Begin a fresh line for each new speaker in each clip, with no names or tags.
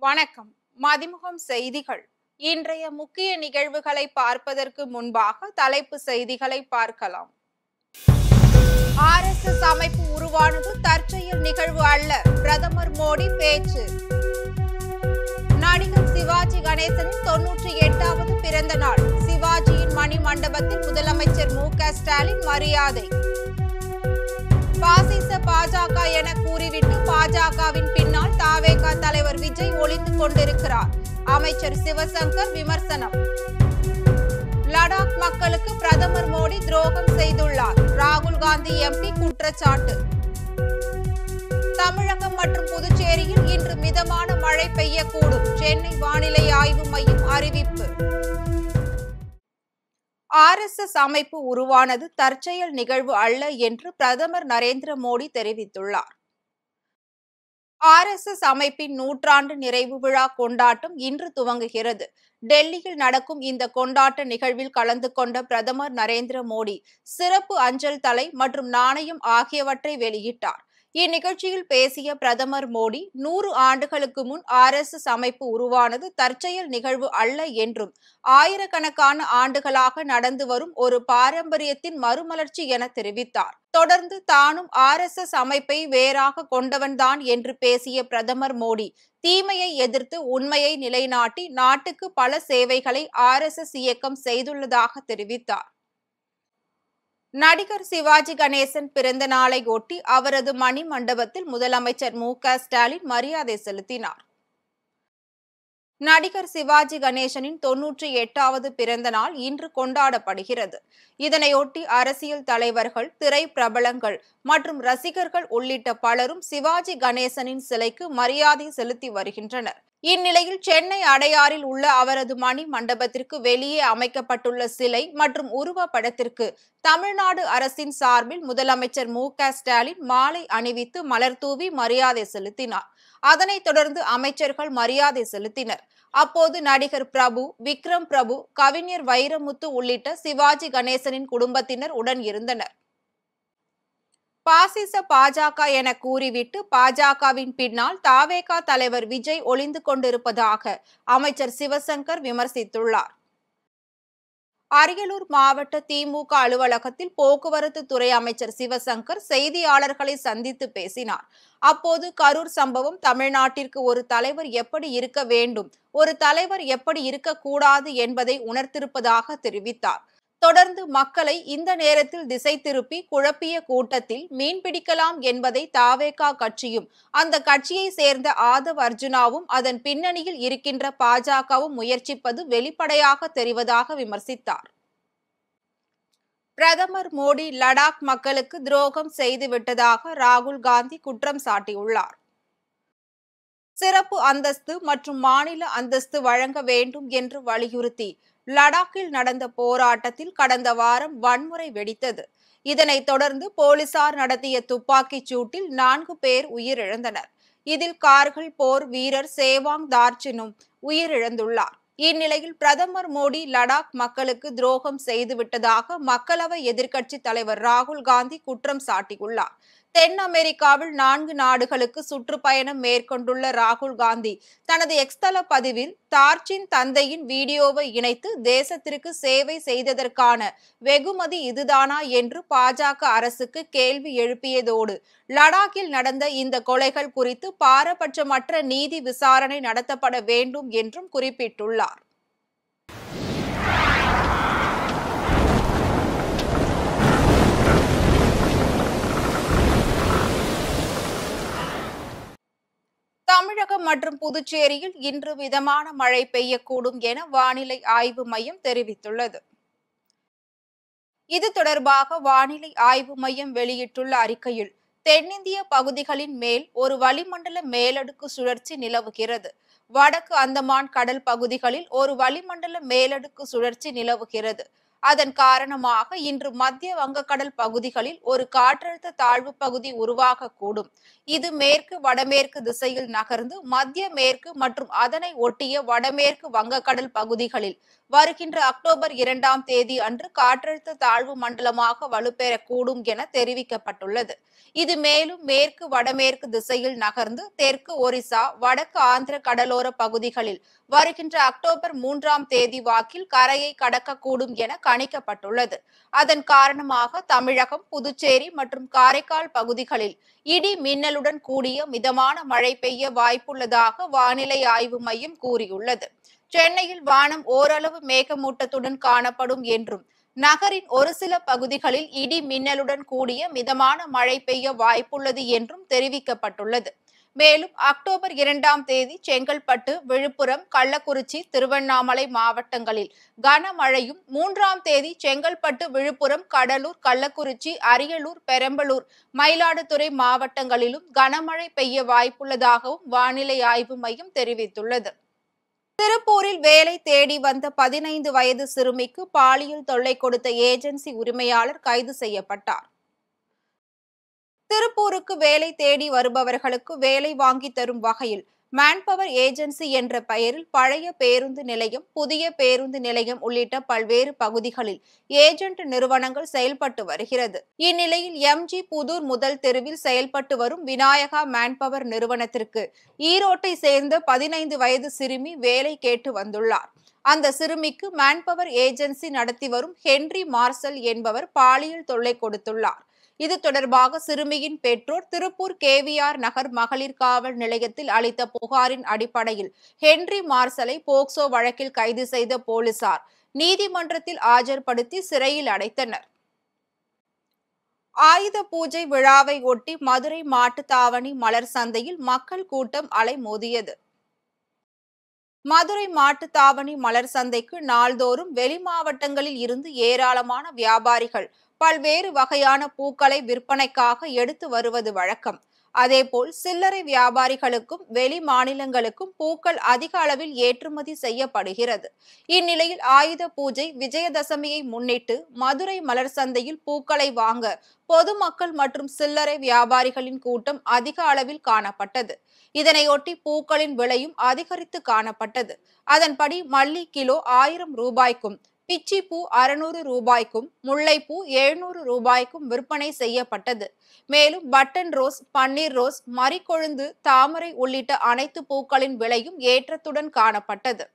வணக்கம். மதிமுகம் செய்திகள். இன்றைய முக்கிய நிகழ்வுகளை பார்ப்பதற்கு முன்பாக தலைப்பு செய்திகளை பார்க்கலாம். RSS அமைப்பு உருவானது தற்செயல் நிகழ்வு அல்ல, பிரதமர் மோடி பேச்சு. நடிகர் சிவாஜி கணேசனின் 98வது பிறந்த நாள். சிவாஜியின் மணி மண்டபத்தில் முதலமைச்சர் மு.க. ஸ்டாலின் மரியாதை. பாசிச பாஜக என கூறிவிட்டு பாஜகவின் பின்னால் தவேக தலைவர் விஜய் ஒளிந்து கொண்டிருக்கிறார். அமைச்சர் சிவசங்கர் விமர்சனம். லடாக் மக்களுக்கு பிரதமர் மோடி துரோகம் செய்துள்ளார். ராகுல் காந்தி எம்பி குற்றச்சாட்டு. தமிழகம் மற்றும் புதுச்சேரியில் இன்று மிதமான மழை பெய்யக்கூடும். சென்னை வானிலை ஆய்வு மையம் அறிவிப்பு. RSS அமைப்பு உருவானது தற்செயல் நிகழ்வு அல்ல என்று பிரதமர் நரேந்திர மோடி தெரிவித்துள்ளார். RSS அமைப்பின் 100ஆண்டு நிறைவு விழா கொண்டாட்டம் இன்று துவங்குகிறது. டெல்லியில் நடக்கும் இந்த கொண்டாட்ட நிகழ்வில் கலந்து கொண்ட பிரதமர் நரேந்திர மோடி சிறப்பு அஞ்சல் தலை மற்றும் நாணயம் ஆகியவற்றை வெளியிட்டார். இந்நிகழ்ச்சியில் பேசிய பிரதமர் மோடி 100 ஆண்டுகளுக்கு முன் RSS அமைப்பு உருவானது தற்செயல் நிகழ்வு அல்ல என்றும் ஆயிரக்கணக்கான ஆண்டுகளாக நடந்து வரும் ஒரு பாரம்பரியத்தின் மறுமலர்ச்சி என தெரிவித்தார். தொடர்ந்து தானும் RSS அமைப்பை வேறாக கொண்டவன்தான் என்று பேசிய பிரதமர் மோடி தீமையை எதிர்த்து உண்மையை நிலைநாட்டி நாட்டுக்கு பல சேவைகளை RSS இயக்கம் செய்துள்ளதாக தெரிவித்தார். நடிகர் சிவாஜி கணேசன் பிறந்த நாளை ஒட்டி அவரது மணி மண்டபத்தில் முதலமைச்சர் மு.க. ஸ்டாலின் மரியாதை செலுத்தினார். நடிகர் சிவாஜி கணேசனின் 98வது பிறந்த நாள் இன்று கொண்டாடப்படுகிறது. இதனையொட்டி அரசியல் தலைவர்கள், திரைப்பிரபலங்கள் மற்றும் ரசிகர்கள் உள்ளிட்ட பலரும் சிவாஜி கணேசனின் சிலைக்கு மரியாதை செலுத்தி வருகின்றனர். இந்நிலையில் சென்னை அடையாறில் உள்ள அவரது மணி மண்டபத்திற்கு வெளியே அமைக்கப்பட்டுள்ள சிலை மற்றும் உருவப்படத்திற்கு தமிழ்நாடு அரசின் சார்பில் முதலமைச்சர் மு.க. ஸ்டாலின் மாலை அணிவித்து மலர்தூவி மரியாதை செலுத்தினார். அதனைத் தொடர்ந்து அமைச்சர்கள் மரியாதை செலுத்தினர். அப்போது நடிகர் பிரபு, விக்ரம் பிரபு, கவிஞர் வைரமுத்து உள்ளிட்ட சிவாஜி கணேசனின் குடும்பத்தினர் உடன் இருந்தனர். பாசிச பாஜக என கூறிவிட்டு பாஜகவின் பின்னால் தவேக தலைவர் விஜய் ஒளிந்து கொண்டிருப்பதாக அமைச்சர் சிவசங்கர் விமர்சித்துள்ளார். அரியலூர் மாவட்ட திமுக அலுவலகத்தில் போக்குவரத்து துறை அமைச்சர் சிவசங்கர் செய்தியாளர்களை சந்தித்து பேசினார். அப்போது கரூர் சம்பவம் தமிழ்நாட்டிற்கு ஒரு தலைவர் எப்படி இருக்க வேண்டும், ஒரு தலைவர் எப்படி இருக்கக்கூடாது என்பதை உணர்த்திருப்பதாக தெரிவித்தார். தொடர்ந்து மக்களை இந்த நேரத்தில் திசை திருப்பி குழப்பிய கூட்டத்தில் மீன் பிடிக்கலாம் என்பதை தவேக கட்சியும் அந்த கட்சியை சேர்ந்த ஆதவ் அர்ஜுனாவும் அதன் பின்னணியில் இருக்கின்ற பாஜகவும் முயற்சிப்பது வெளிப்படையாக தெரிவதாக விமர்சித்தார். பிரதமர் மோடி லடாக் மக்களுக்கு துரோகம் செய்துவிட்டதாக ராகுல் காந்தி குற்றம் சாட்டியுள்ளார். சிறப்பு அந்தஸ்து மற்றும் மாநில அந்தஸ்து வழங்க வேண்டும் என்று வலியுறுத்தி லடாக்கில் நடந்த போராட்டத்தில் கடந்த வாரம் வன்முறை வெடித்தது. இதனைத் தொடர்ந்து போலீசார் நடத்திய துப்பாக்கிச் சூட்டில் 4 பேர் உயிரிழந்தனர். இதில் கார்கில் போர் வீரர் சேவாங் தார்ச்சினும் உயிரிழந்துள்ளார். இந்நிலையில் பிரதமர் மோடி லடாக் மக்களுக்கு துரோகம் செய்துவிட்டதாக மக்களவை எதிர்க்கட்சி தலைவர் ராகுல் காந்தி குற்றம் சாட்டியுள்ளார். தென் அமெரிக்காவில் 4 நாடுகளுக்கு சுற்றுப்பயணம் மேற்கொண்டுள்ள ராகுல் காந்தி தனது எக்ஸ்தல பதிவில் தார்ச்சின் தந்தையின் வீடியோவை இணைத்து தேசத்திற்கு சேவை செய்ததற்கான வெகுமதி இதுதானா என்று பாஜக அரசுக்கு கேள்வி எழுப்பியதோடு லடாக்கில் நடந்த இந்த கொலைகள் குறித்து பாரபட்சமற்ற நீதி விசாரணை நடத்தப்பட வேண்டும் என்றும் குறிப்பிட்டுள்ளார். தமிழகம் மற்றும் புதுச்சேரியில் இன்று மிதமான மழை பெய்யக்கூடும் என வானிலை ஆய்வு மையம் தெரிவித்துள்ளது. இது தொடர்பாக வானிலை ஆய்வு மையம் வெளியிட்டுள்ள அறிக்கையில் தென்னிந்திய பகுதிகளின் மேல் ஒரு வளிமண்டல மேலடுக்கு சுழற்சி நிலவுகிறது. வடக்கு அந்தமான் கடல் பகுதிகளில் ஒரு வளிமண்டல மேலடுக்கு சுழற்சி நிலவுகிறது. அதன் காரணமாக இன்று மத்திய வங்கக்கடல் பகுதிகளில் ஒரு காற்றழுத்த தாழ்வு பகுதி உருவாகக்கூடும். இது மேற்கு வடமேற்கு திசையில் நகர்ந்து மத்திய மேற்கு மற்றும் அதனை ஒட்டிய வடமேற்கு வங்கக்கடல் பகுதிகளில் வருகின்ற அக்டோபர் 2ஆம் தேதி அன்று காற்றழுத்த தாழ்வு மண்டலமாக வலுப்பெறக்கூடும் என தெரிவிக்கப்பட்டுள்ளது. இது மேலும் மேற்கு வடமேற்கு திசையில் நகர்ந்து தெற்கு ஒரிசா, வடக்கு ஆந்திர கடலோர பகுதிகளில் வருகின்ற அக்டோபர் 3ஆம் தேதி வாக்கில் கரையை கடக்கக்கூடும் என கணிக்கப்பட்டுள்ளது. அதன் காரணமாக தமிழகம், புதுச்சேரி மற்றும் காரைக்கால் பகுதிகளில் இடி மின்னலுடன் கூடிய மிதமான மழை பெய்ய வாய்ப்புள்ளதாக வானிலை ஆய்வு மையம் கூறியுள்ளது. சென்னையில் வானம் ஓரளவு மேகமூட்டத்துடன் காணப்படும் என்றும், நகரின் ஒரு சில பகுதிகளில் இடி மின்னலுடன் கூடிய மிதமான மழை பெய்ய வாய்ப்புள்ளது என்றும் தெரிவிக்கப்பட்டுள்ளது. மேலும் அக்டோபர் 2ஆம் தேதி செங்கல்பட்டு, விழுப்புரம், கள்ளக்குறிச்சி, திருவண்ணாமலை மாவட்டங்களில் கனமழையும், 3ஆம் தேதி செங்கல்பட்டு, விழுப்புரம், கடலூர், கள்ளக்குறிச்சி, அரியலூர், பெரம்பலூர், மயிலாடுதுறை மாவட்டங்களிலும் கனமழை பெய்ய வாய்ப்புள்ளதாகவும் வானிலை ஆய்வு மையம் தெரிவித்துள்ளது. திருப்பூரில் வேலை தேடி வந்த 15 வயது சிறுமிக்கு பாலியல் தொல்லை கொடுத்த ஏஜென்சி உரிமையாளர் கைது செய்யப்பட்டார். திருப்பூருக்கு வேலை தேடி வருபவர்களுக்கு வேலை வாங்கி தரும் வகையில் மேன்பவர் ஏஜென்சி என்ற பெயரில் பழைய பேருந்து நிலையம், புதிய பேருந்து நிலையம் உள்ளிட்ட பல்வேறு பகுதிகளில் ஏஜென்ட் நிறுவனங்கள் செயல்பட்டு வருகிறது. இந்நிலையில் எம்ஜி புதூர் முதல் தெருவில் செயல்பட்டு வரும் விநாயகா மேன்பவர் நிறுவனத்திற்கு ஈரோட்டை சேர்ந்த 15 வயது சிறுமி வேலை கேட்டு வந்துள்ளார். அந்த சிறுமிக்கு மேன்பவர் ஏஜென்சி நடத்தி வரும் ஹென்றி மார்சல் என்பவர் பாலியல் தொல்லை கொடுத்துள்ளார். இது தொடர்பாக சிறுமியின் பெற்றோர் திருப்பூர் கேவிஆர் நகர் மகளிர் காவல் நிலையத்தில் அளித்த புகாரின் அடிப்படையில் ஹென்றி மார்சலை போக்சோ வழக்கில் கைது செய்த போலீசார் நீதிமன்றத்தில் ஆஜர்படுத்தி சிறையில் அடைத்தனர். ஆயுத பூஜை விழாவை ஒட்டி மதுரை மாட்டுத்தாவணி மலர் சந்தையில் மக்கள் கூட்டம் அலைமோதியது. மதுரை மாட்டுத்தாவணி மலர் சந்தைக்கு நாள்தோறும் வெளி மாவட்டங்களில் இருந்து ஏராளமான வியாபாரிகள் பல்வேறு வகையான பூக்களை விற்பனைக்காக எடுத்து வருவது வழக்கம். அதேபோல் சில்லறை வியாபாரிகளுக்கும் வெளி மாநிலங்களுக்கும் பூக்கள் அதிக அளவில் ஏற்றுமதி செய்யப்படுகிறது. இந்நிலையில் ஆயுத பூஜை, விஜயதசமியை முன்னிட்டு மதுரை மலர் சந்தையில் பூக்களை வாங்க பொதுமக்கள் மற்றும் சில்லறை வியாபாரிகளின் கூட்டம் அதிக அளவில் காணப்பட்டது. இதனையொட்டி பூக்களின் விலையும் அதிகரித்து காணப்பட்டது. அதன்படி மல்லி கிலோ 1000 ரூபாய்க்கும், பிச்சிப்பூ 600 ரூபாய்க்கும், முல்லைப்பூ 700 ரூபாய்க்கும் விற்பனை செய்யப்பட்டது. மேலும் பட்டன் ரோஸ், பன்னீர் ரோஸ், மரிக்கொழுந்து, தாமரை உள்ளிட்ட அனைத்து பூக்களின் விலையும் ஏற்றத்துடன் காணப்பட்டது.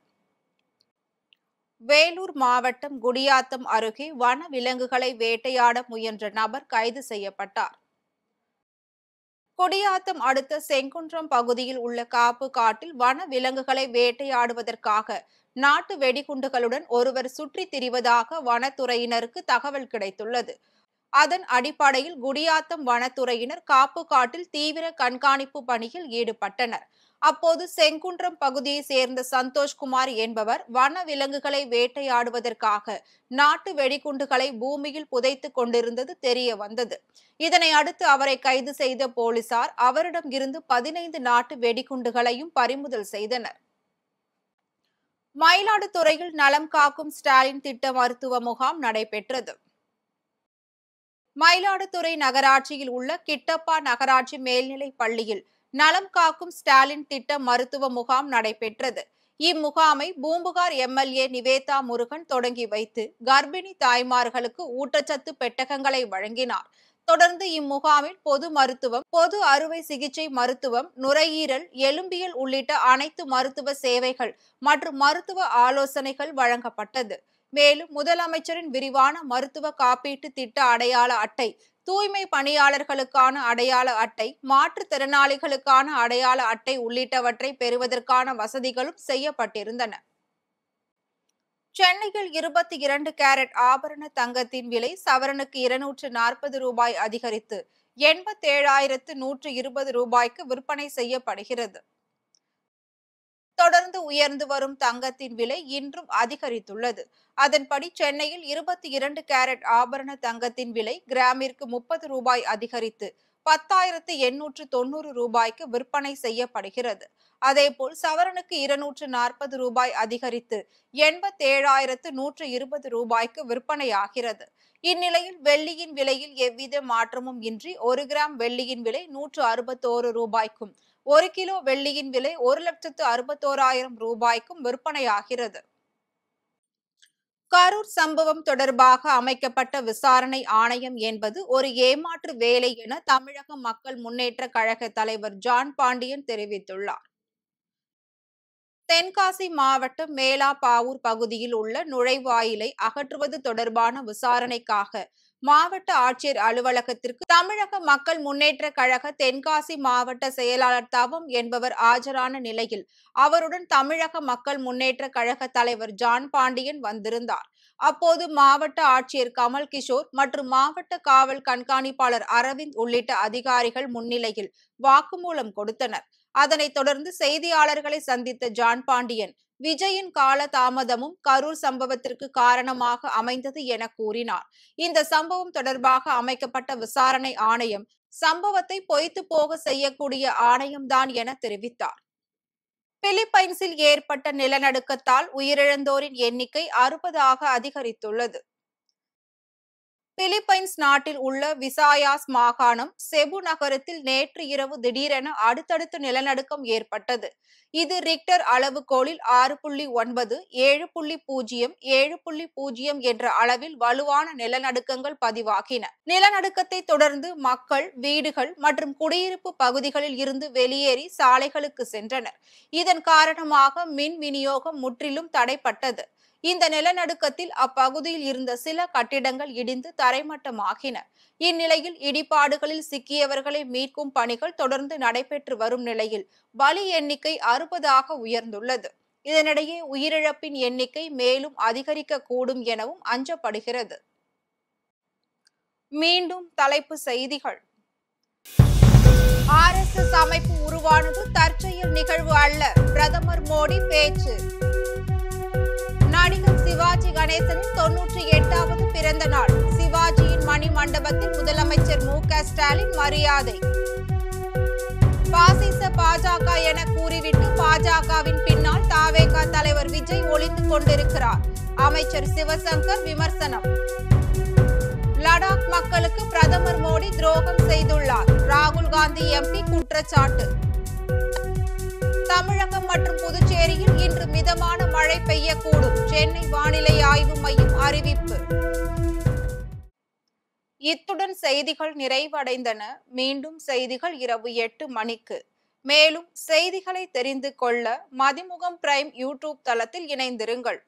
வேலூர் மாவட்டம் குடியாத்தம் அருகே வன விலங்குகளை வேட்டையாட முயன்ற நபர் கைது செய்யப்பட்டார். குடியாத்தம் அடுத்த செங்குன்றம் பகுதியில் உள்ள காப்பு காட்டில் வன விலங்குகளை வேட்டையாடுவதற்காக நாட்டு வெடிகுண்டுகளுடன் ஒருவர் சுற்றித் திரிவதாக வனத்துறையினருக்கு தகவல் கிடைத்துள்ளது. அதன் அடிப்படையில் குடியாத்தம் வனத்துறையினர் காப்பு காட்டில் தீவிர கண்காணிப்பு பணியில் ஈடுபட்டனர். அப்போது செங்குன்றம் பகுதியை சேர்ந்த சந்தோஷ்குமார் என்பவர் வன விலங்குகளை வேட்டையாடுவதற்காக நாட்டு வெடிகுண்டுகளை பூமியில் புதைத்துக் கொண்டிருந்தது தெரிய வந்தது. இதனை அடுத்து அவரை கைது செய்த போலீசார் அவரிடம் இருந்து 15 நாட்டு வெடிகுண்டுகளையும் பறிமுதல் செய்தனர். மயிலாடுதுறையில் நலம் காக்கும் ஸ்டாலின் திட்ட மருத்துவ முகாம் நடைபெற்றது. மயிலாடுதுறை நகராட்சியில் உள்ள கிட்டப்பா நகராட்சி மேல்நிலைப் பள்ளியில் நலம் காக்கும் ஸ்டாலின் திட்ட மருத்துவ முகாம் நடைபெற்றது. இம்முகாமை பூம்புகார் எம்எல்ஏ நிவேதா முருகன் தொடங்கி வைத்து கர்ப்பிணி தாய்மார்களுக்கு ஊட்டச்சத்து பெட்டகங்களை வழங்கினார். தொடர்ந்து இம்முகாமில் பொது மருத்துவம், பொது அறுவை சிகிச்சை மருத்துவம், நுரையீரல், எலும்பியல் உள்ளிட்ட அனைத்து மருத்துவ சேவைகள் மற்றும் மருத்துவ ஆலோசனைகள் வழங்கப்பட்டது. மேலும் முதலமைச்சரின் விரிவான மருத்துவ காப்பீட்டு திட்ட அடையாள அட்டை, தூய்மை பணியாளர்களுக்கான அடையாள அட்டை, மாற்றுத்திறனாளிகளுக்கான அடையாள அட்டை உள்ளிட்டவற்றை பெறுவதற்கான வசதிகளும் செய்யப்பட்டிருந்தன. சென்னையில் 22 கேரட் ஆபரண தங்கத்தின் விலை சவரனுக்கு 240 ரூபாய் அதிகரித்து 87,120 ரூபாய்க்கு விற்பனை செய்யப்படுகிறது. தொடர்ந்து உயர்ந்து வரும் தங்கத்தின் விலை இன்றும் அதிகரித்துள்ளது. அதன்படி சென்னையில் 22 கேரட் ஆபரண தங்கத்தின் விலை கிராமிற்கு 30 ரூபாய் அதிகரித்து 10,890 ரூபாய்க்கு விற்பனை செய்யப்படுகிறது. அதேபோல் சவரனுக்கு 240 ரூபாய் அதிகரித்து 87,120 ரூபாய்க்கு விற்பனையாகிறது. இந்நிலையில் வெள்ளியின் விலையில் எவ்வித மாற்றமும் இன்றி 1 கிராம் வெள்ளியின் விலை 161 ரூபாய்க்கும், 1 கிலோ வெள்ளியின் விலை 1,61,000 ரூபாய்க்கும் விற்பனையாகிறது. கரூர் சம்பவம் தொடர்பாக அமைக்கப்பட்ட விசாரணை ஆணையம் என்பது ஒரு ஏமாற்று வேலை என தமிழக மக்கள் முன்னேற்ற கழக தலைவர் ஜான் பாண்டியன் தெரிவித்துள்ளார். தென்காசி மாவட்டம் மேலாப்பாவூர் பகுதியில் உள்ள நுழைவாயிலை அகற்றுவது தொடர்பான விசாரணைக்காக மாவட்ட ஆட்சியர் அலுவலகத்திற்கு தமிழக மக்கள் முன்னேற்ற கழக தென்காசி மாவட்ட செயலாளர் தவம் என்பவர் ஆஜரான நிலையில் அவருடன் தமிழக மக்கள் முன்னேற்ற கழக தலைவர் ஜான் பாண்டியன் வந்திருந்தார். அப்போது மாவட்ட ஆட்சியர் கமல் கிஷோர் மற்றும் மாவட்ட காவல் கண்காணிப்பாளர் அரவிந்த் உள்ளிட்ட அதிகாரிகள் முன்னிலையில் வாக்குமூலம் கொடுத்தனர். அதனைத் தொடர்ந்து செய்தியாளர்களை சந்தித்த ஜான் பாண்டியன் விஜயின் கால தாமதமும் கரூர் சம்பவத்திற்கு காரணமாக அமைந்தது என கூறினார். இந்த சம்பவம் தொடர்பாக அமைக்கப்பட்ட விசாரணை ஆணையம் சம்பவத்தை பொய்த்து போக செய்யக்கூடிய ஆணையம்தான் என தெரிவித்தார். பிலிப்பைன்ஸில் ஏற்பட்ட நிலநடுக்கத்தால் உயிரிழந்தோரின் எண்ணிக்கை 60ஆக அதிகரித்துள்ளது. பிலிப்பைன்ஸ் நாட்டில் உள்ள விசாயாஸ் மாகாணம் செபு நகரத்தில் நேற்று இரவு திடீரென அடுத்தடுத்து நிலநடுக்கம் ஏற்பட்டது. இது ரிக்டர் அளவுகோலில் 6.9, 7.0, 7.0 என்ற அளவில் வலுவான நிலநடுக்கங்கள் பதிவாகின. நிலநடுக்கத்தை தொடர்ந்து மக்கள் வீடுகள் மற்றும் குடியிருப்பு பகுதிகளில் இருந்து வெளியேறி சாலைகளுக்கு சென்றனர். இதன் காரணமாக மின் விநியோகம் முற்றிலும் தடைப்பட்டது. இந்த நிலநடுக்கத்தில் அப்பகுதியில் இருந்த சில கட்டிடங்கள் இடிந்து தரைமட்டமாகின. இந்நிலையில் இடிபாடுகளில் சிக்கியவர்களை மீட்கும் பணிகள் தொடர்ந்து நடைபெற்று வரும் நிலையில் பலி எண்ணிக்கை 60ஆக உயர்ந்துள்ளது. இதனிடையே உயிரிழப்பின் எண்ணிக்கை மேலும் அதிகரிக்க கூடும் எனவும் அஞ்சப்படுகிறது. மீண்டும் தலைப்பு செய்திகள். RSS அமைப்பு உருவானது தற்செயல் நிகழ்வு அல்ல, பிரதமர் மோடி பேச்சு. நடிகர் சிவாஜி கணேசனின் 98வது பிறந்த நாள். சிவாஜியின் மணி மண்டபத்தில் முதலமைச்சர் மு.க. ஸ்டாலின் மரியாதை. பாசிச பாஜக என கூறிவிட்டு பாஜகவின் பின்னால் தவேக தலைவர் விஜய் ஒளிந்து கொண்டிருக்கிறார். அமைச்சர் சிவசங்கர் விமர்சனம். லடாக் மக்களுக்கு பிரதமர் மோடி துரோகம் செய்துள்ளார். ராகுல் காந்தி எம்பி குற்றச்சாட்டு. தமிழகம் மற்றும் புதுச்சேரியில் இன்று மிதமான மழை பெய்யக்கூடும். சென்னை வானிலை ஆய்வு மையம் அறிவிப்பு. இத்துடன் செய்திகள் நிறைவடைந்தன. மீண்டும் செய்திகள் இரவு 8 மணிக்கு. மேலும் செய்திகளை தெரிந்து கொள்ள மதிமுகம் பிரைம் யூடியூப் தளத்தில் இணைந்திருங்கள்.